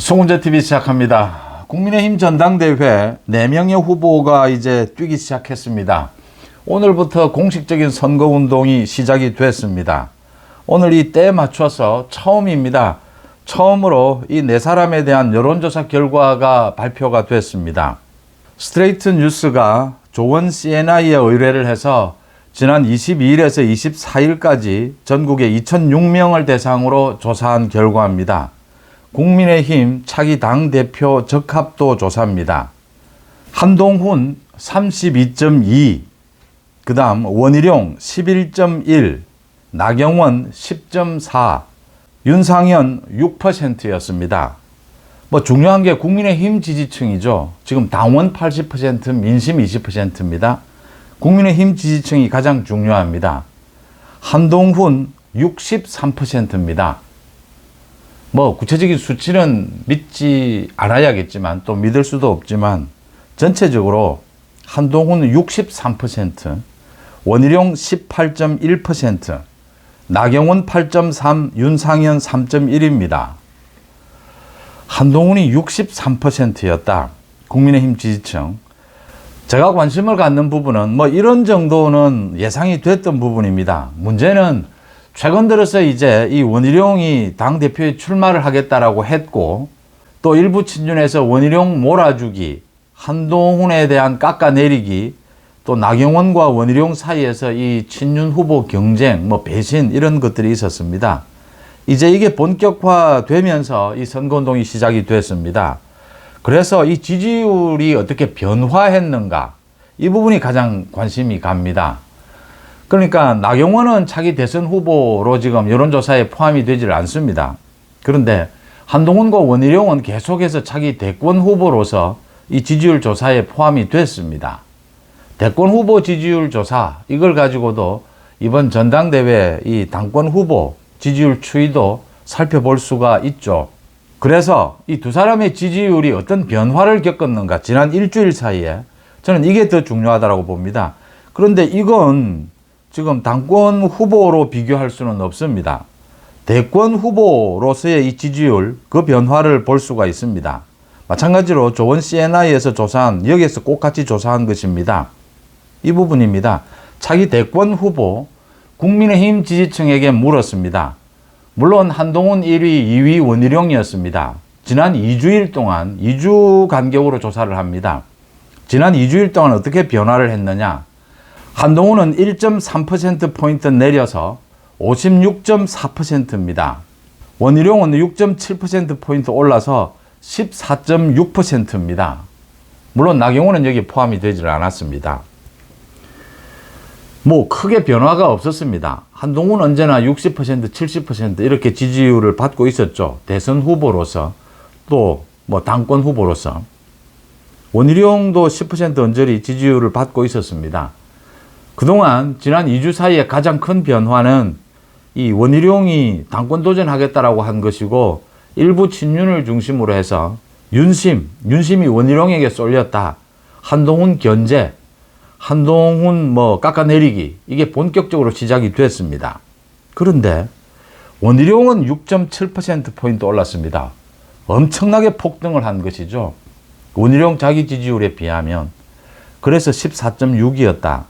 송은재TV 시작합니다. 국민의힘 전당대회 4명의 후보가 이제 뛰기 시작했습니다. 오늘부터 공식적인 선거운동이 시작이 됐습니다. 오늘 이 때에 맞춰서 처음입니다. 처음으로 이 4사람에 대한 여론조사 결과가 발표가 됐습니다. 스트레이트 뉴스가 조원 CNI에 의뢰를 해서 지난 22일에서 24일까지 전국의 2006명을 대상으로 조사한 결과입니다. 국민의힘 차기 당대표 적합도 조사입니다. 한동훈 32.2, 그 다음 원희룡 11.1, 나경원 10.4, 윤상현 6%였습니다. 중요한 게 국민의힘 지지층이죠. 지금 당원 80%, 민심 20%입니다. 국민의힘 지지층이 가장 중요합니다. 한동훈 63%입니다. 구체적인 수치는 믿지 않아야겠지만 또 믿을 수도 없지만 전체적으로 한동훈은 63%, 원희룡 18.1%, 나경원 8.3%, 윤상현 3.1입니다. 한동훈이 63%였다. 국민의힘 지지층. 제가 관심을 갖는 부분은 이런 정도는 예상이 됐던 부분입니다. 문제는 최근 들어서 이제 이 원희룡이 당대표에 출마를 하겠다라고 했고, 또 일부 친윤에서 원희룡 몰아주기, 한동훈에 대한 깎아내리기, 또 나경원과 원희룡 사이에서 이 친윤 후보 경쟁, 배신 이런 것들이 있었습니다. 이제 이게 본격화되면서 이 선거운동이 시작이 됐습니다. 그래서 이 지지율이 어떻게 변화했는가, 이 부분이 가장 관심이 갑니다. 그러니까 나경원은 차기 대선 후보로 지금 여론조사에 포함이 되질 않습니다. 그런데 한동훈과 원희룡은 계속해서 차기 대권 후보로서 이 지지율 조사에 포함이 됐습니다. 대권 후보 지지율 조사, 이걸 가지고도 이번 전당대회 이 당권 후보 지지율 추이도 살펴볼 수가 있죠. 그래서 이 두 사람의 지지율이 어떤 변화를 겪었는가, 지난 일주일 사이에, 저는 이게 더 중요하다고 봅니다. 그런데 이건 지금 당권 후보로 비교할 수는 없습니다. 대권 후보로서의 이 지지율, 그 변화를 볼 수가 있습니다. 마찬가지로 조원 CNI에서 조사한, 여기에서 똑같이 조사한 것입니다. 이 부분입니다. 차기 대권 후보, 국민의힘 지지층에게 물었습니다. 물론 한동훈 1위, 2위 원희룡이었습니다. 지난 2주일 동안 2주 간격으로 조사를 합니다. 지난 2주일 동안 어떻게 변화를 했느냐? 한동훈은 1.3%포인트 내려서 56.4%입니다. 원희룡은 6.7%포인트 올라서 14.6%입니다. 물론 나경원은 여기 포함이 되질 않았습니다. 크게 변화가 없었습니다. 한동훈은 언제나 60%, 70% 이렇게 지지율을 받고 있었죠. 대선 후보로서, 또 당권 후보로서. 원희룡도 10% 언저리 지지율을 받고 있었습니다. 그동안 지난 2주 사이에 가장 큰 변화는 이 원희룡이 당권 도전하겠다라고 한 것이고, 일부 친윤을 중심으로 해서 윤심이 원희룡에게 쏠렸다. 한동훈 견제, 한동훈 깎아내리기, 이게 본격적으로 시작이 됐습니다. 그런데 원희룡은 6.7%포인트 올랐습니다. 엄청나게 폭등을 한 것이죠. 원희룡 자기 지지율에 비하면. 그래서 14.6이었다.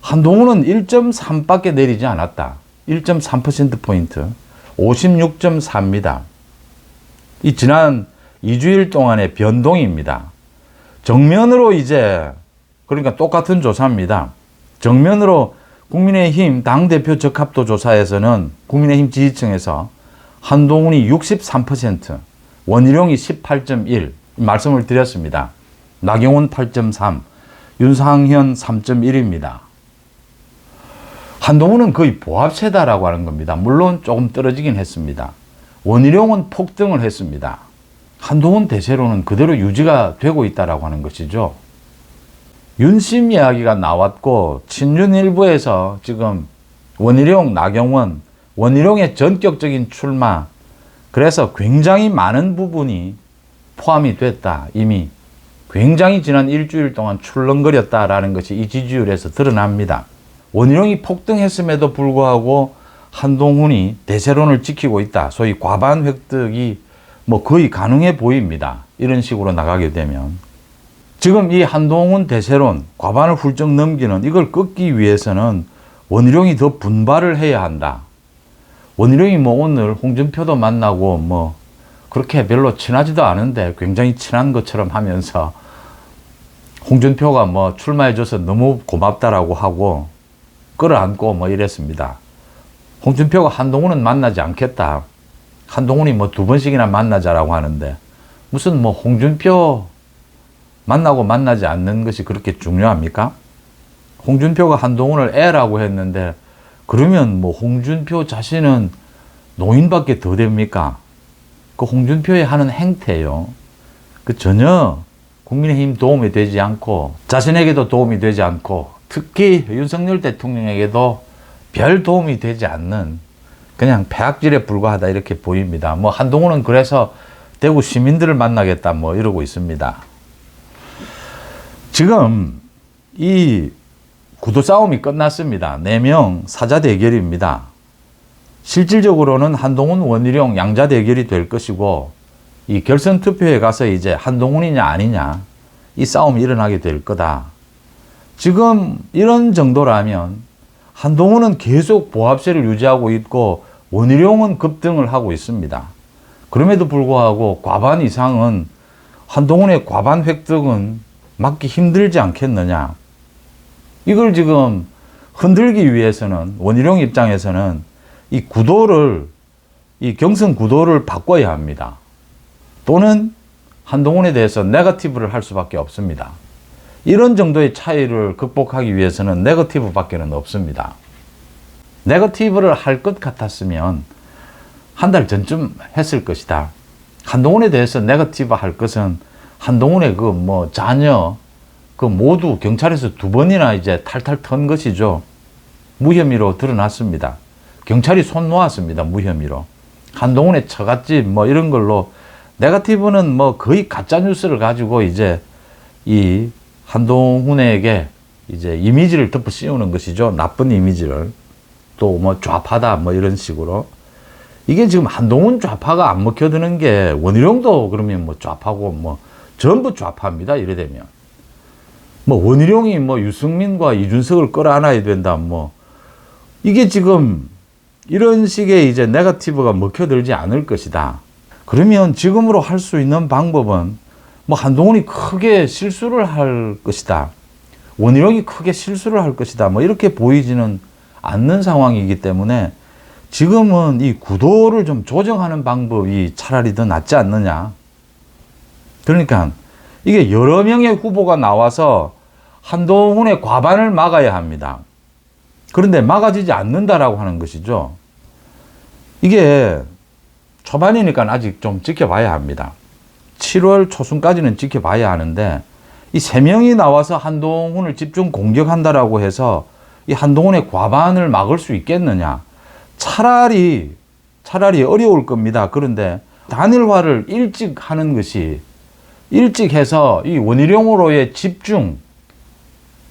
한동훈은 1.3밖에 내리지 않았다. 1.3%포인트, 56.4입니다. 이 지난 2주일 동안의 변동입니다. 정면으로 그러니까 똑같은 조사입니다. 정면으로 국민의힘 당대표 적합도 조사에서는 국민의힘 지지층에서 한동훈이 63%, 원희룡이 18.1 말씀을 드렸습니다. 나경원 8.3, 윤상현 3.1입니다. 한동훈은 거의 보합세다라고 하는 겁니다. 물론 조금 떨어지긴 했습니다. 원희룡은 폭등을 했습니다. 한동훈 대세로는 그대로 유지가 되고 있다라고 하는 것이죠. 윤심 이야기가 나왔고, 친윤 일부에서 지금 원희룡, 나경원, 원희룡의 전격적인 출마, 그래서 굉장히 많은 부분이 포함이 됐다. 이미 굉장히 지난 일주일 동안 출렁거렸다라는 것이 이 지지율에서 드러납니다. 원희룡이 폭등했음에도 불구하고 한동훈이 대세론을 지키고 있다. 소위 과반 획득이 뭐 거의 가능해 보입니다. 이런 식으로 나가게 되면. 지금 이 한동훈 대세론 과반을 훌쩍 넘기는 이걸 끊기 위해서는 원희룡이 더 분발을 해야 한다. 원희룡이 뭐 오늘 홍준표도 만나고 뭐 그렇게 별로 친하지도 않은데 굉장히 친한 것처럼 하면서 홍준표가 뭐 출마해줘서 너무 고맙다라고 하고 끌어안고 뭐 이랬습니다. 홍준표가 한동훈은 만나지 않겠다. 한동훈이 뭐 2번씩이나 만나자라고 하는데 무슨 뭐 홍준표 만나고 만나지 않는 것이 그렇게 중요합니까? 홍준표가 한동훈을 애라고 했는데 그러면 뭐 홍준표 자신은 노인밖에 더 됩니까? 그 홍준표의 하는 행태요. 그 전혀 국민의힘 도움이 되지 않고 자신에게도 도움이 되지 않고 특히 윤석열 대통령에게도 별 도움이 되지 않는 그냥 폐악질에 불과하다 이렇게 보입니다. 뭐 한동훈은 그래서 대구 시민들을 만나겠다 뭐 이러고 있습니다. 지금 이 구도 싸움이 끝났습니다. 4명 사자 대결입니다. 실질적으로는 한동훈, 원희룡 양자 대결이 될 것이고 이 결선 투표에 가서 이제 한동훈이냐 아니냐 이 싸움이 일어나게 될 거다. 지금 이런 정도라면 한동훈은 계속 보합세를 유지하고 있고 원희룡은 급등을 하고 있습니다. 그럼에도 불구하고 과반 이상은 한동훈의 과반 획득은 막기 힘들지 않겠느냐. 이걸 지금 흔들기 위해서는 원희룡 입장에서는 이 구도를, 이 경선 구도를 바꿔야 합니다. 또는 한동훈에 대해서 네거티브를 할 수밖에 없습니다. 이런 정도의 차이를 극복하기 위해서는 네거티브밖에는 없습니다. 네거티브를 할 것 같았으면 한 달 전쯤 했을 것이다. 한동훈에 대해서 네거티브 할 것은 한동훈의 그 뭐 자녀 그 모두 경찰에서 2번이나 이제 탈탈 턴 것이죠. 무혐의로 드러났습니다. 경찰이 손 놓았습니다. 무혐의로. 한동훈의 처갓집 뭐 이런 걸로 네거티브는 뭐 거의 가짜 뉴스를 가지고 이제 이 한동훈에게 이제 이미지를 덮어 씌우는 것이죠. 나쁜 이미지를. 또 뭐 좌파다 뭐 이런 식으로. 이게 지금 한동훈 좌파가 안 먹혀드는 게 원희룡도 그러면 뭐 좌파고 뭐 전부 좌파입니다. 이래 되면. 뭐 원희룡이 뭐 유승민과 이준석을 끌어안아야 된다. 뭐 이게 지금 이런 식의 이제 네거티브가 먹혀들지 않을 것이다. 그러면 지금으로 할 수 있는 방법은 뭐 한동훈이 크게 실수를 할 것이다. 원희룡이 크게 실수를 할 것이다. 뭐 이렇게 보이지는 않는 상황이기 때문에 지금은 이 구도를 좀 조정하는 방법이 차라리 더 낫지 않느냐. 그러니까 이게 여러 명의 후보가 나와서 한동훈의 과반을 막아야 합니다. 그런데 막아지지 않는다라고 하는 것이죠. 이게 초반이니까 아직 좀 지켜봐야 합니다. 7월 초순까지는 지켜봐야 하는데 이 3명이 나와서 한동훈을 집중 공격한다라고 해서 이 한동훈의 과반을 막을 수 있겠느냐. 차라리 어려울 겁니다. 그런데 단일화를 일찍 하는 것이 일찍 해서 이 원희룡으로의 집중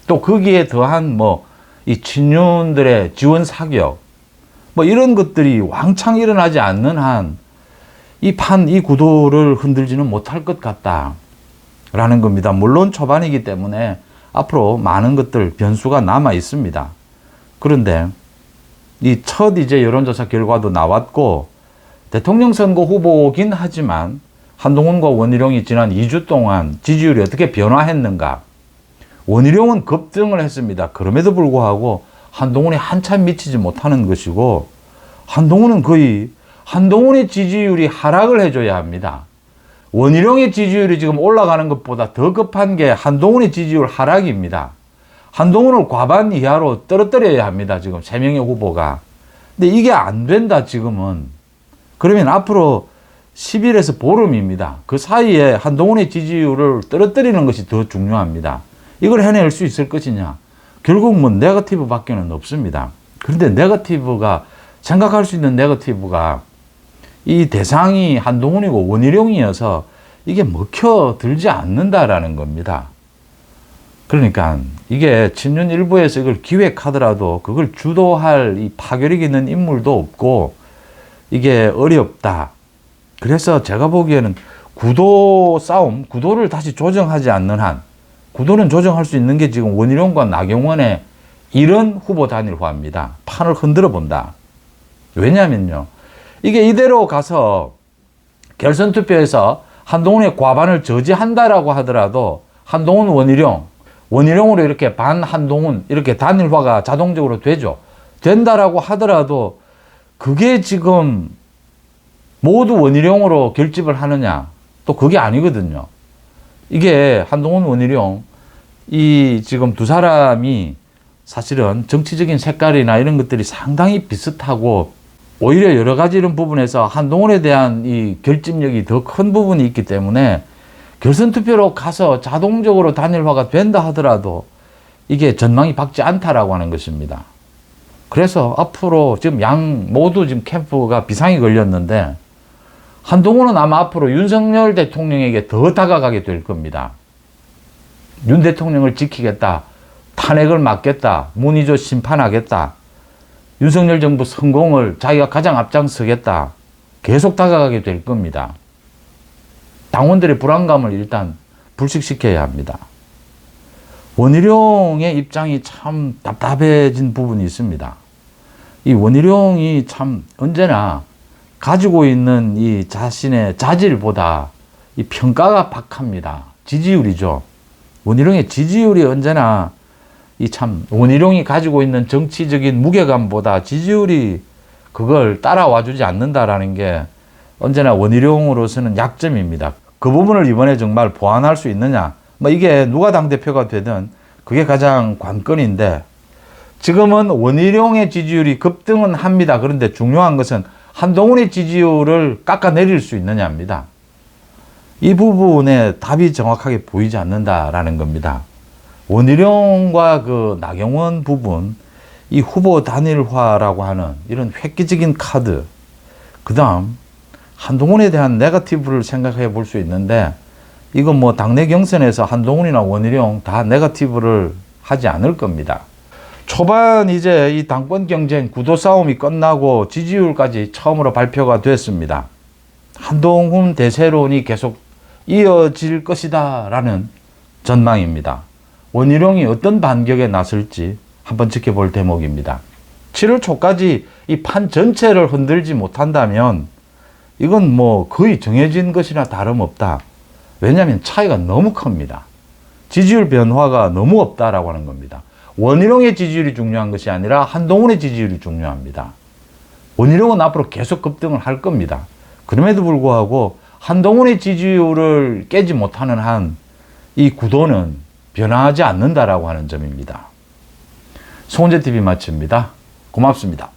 또 거기에 더한 뭐 이 친윤들의 지원 사격 뭐 이런 것들이 왕창 일어나지 않는 한 이 구도를 흔들지는 못할 것 같다라는 겁니다. 물론 초반이기 때문에 앞으로 많은 것들 변수가 남아 있습니다. 그런데 이 첫 이제 여론조사 결과도 나왔고 대통령 선거 후보긴 하지만 한동훈과 원희룡이 지난 2주 동안 지지율이 어떻게 변화했는가. 원희룡은 급등을 했습니다. 그럼에도 불구하고 한동훈이 한참 미치지 못하는 것이고 한동훈은 거의 한동훈의 지지율이 하락을 해줘야 합니다. 원희룡의 지지율이 지금 올라가는 것보다 더 급한 게 한동훈의 지지율 하락입니다. 한동훈을 과반 이하로 떨어뜨려야 합니다. 지금 3명의 후보가. 근데 이게 안 된다 지금은. 그러면 앞으로 10일에서 보름입니다. 그 사이에 한동훈의 지지율을 떨어뜨리는 것이 더 중요합니다. 이걸 해낼 수 있을 것이냐. 결국 뭐 네거티브 밖에는 없습니다. 그런데 네거티브가 생각할 수 있는 네거티브가 이 대상이 한동훈이고 원희룡이어서 이게 먹혀들지 않는다라는 겁니다. 그러니까 이게 친윤 일부에서 이걸 기획하더라도 그걸 주도할 이 파괴력 있는 인물도 없고 이게 어렵다. 그래서 제가 보기에는 구도 싸움, 구도를 다시 조정하지 않는 한, 구도는 조정할 수 있는 게 지금 원희룡과 나경원의 이런 후보 단일화입니다. 판을 흔들어 본다. 왜냐면요, 이게 이대로 가서 결선 투표에서 한동훈의 과반을 저지한다라고 하더라도 한동훈 원희룡으로 이렇게 반 한동훈 이렇게 단일화가 자동적으로 되죠. 된다라고 하더라도 그게 지금 모두 원희룡으로 결집을 하느냐, 또 그게 아니거든요. 이게 한동훈, 원희룡 이 지금 두 사람이 사실은 정치적인 색깔이나 이런 것들이 상당히 비슷하고, 오히려 여러 가지 이런 부분에서 한동훈에 대한 이 결집력이 더 큰 부분이 있기 때문에 결선 투표로 가서 자동적으로 단일화가 된다 하더라도 이게 전망이 밝지 않다라고 하는 것입니다. 그래서 앞으로 지금 양 모두 지금 캠프가 비상이 걸렸는데, 한동훈은 아마 앞으로 윤석열 대통령에게 더 다가가게 될 겁니다. 윤 대통령을 지키겠다, 탄핵을 막겠다, 문의조 심판하겠다, 윤석열 정부 성공을 자기가 가장 앞장서겠다, 계속 다가가게 될 겁니다. 당원들의 불안감을 일단 불식시켜야 합니다. 원희룡의 입장이 참 답답해진 부분이 있습니다. 이 원희룡이 참 언제나 가지고 있는 이 자신의 자질보다 이 평가가 박합니다. 지지율이죠. 원희룡의 지지율이 언제나 이 참 원희룡이 가지고 있는 정치적인 무게감보다 지지율이 그걸 따라와주지 않는다라는 게 언제나 원희룡으로서는 약점입니다. 그 부분을 이번에 정말 보완할 수 있느냐, 뭐 이게 누가 당대표가 되든 그게 가장 관건인데, 지금은 원희룡의 지지율이 급등은 합니다. 그런데 중요한 것은 한동훈의 지지율을 깎아내릴 수 있느냐입니다. 이 부분에 답이 정확하게 보이지 않는다라는 겁니다. 원희룡과 그 나경원 부분, 이 후보 단일화라고 하는 이런 획기적인 카드, 그 다음 한동훈에 대한 네거티브를 생각해 볼 수 있는데, 이건 뭐 당내 경선에서 한동훈이나 원희룡 다 네거티브를 하지 않을 겁니다. 초반 이제 이 당권 경쟁 구도 싸움이 끝나고 지지율까지 처음으로 발표가 됐습니다. 한동훈 대세론이 계속 이어질 것이다 라는 전망입니다. 원희룡이 어떤 반격에 나설지 한번 지켜볼 대목입니다. 7월 초까지 이 판 전체를 흔들지 못한다면 이건 뭐 거의 정해진 것이나 다름없다. 왜냐하면 차이가 너무 큽니다. 지지율 변화가 너무 없다라고 하는 겁니다. 원희룡의 지지율이 중요한 것이 아니라 한동훈의 지지율이 중요합니다. 원희룡은 앞으로 계속 급등을 할 겁니다. 그럼에도 불구하고 한동훈의 지지율을 깨지 못하는 한 이 구도는 변화하지 않는다라고 하는 점입니다. 송은재TV 마칩니다. 고맙습니다.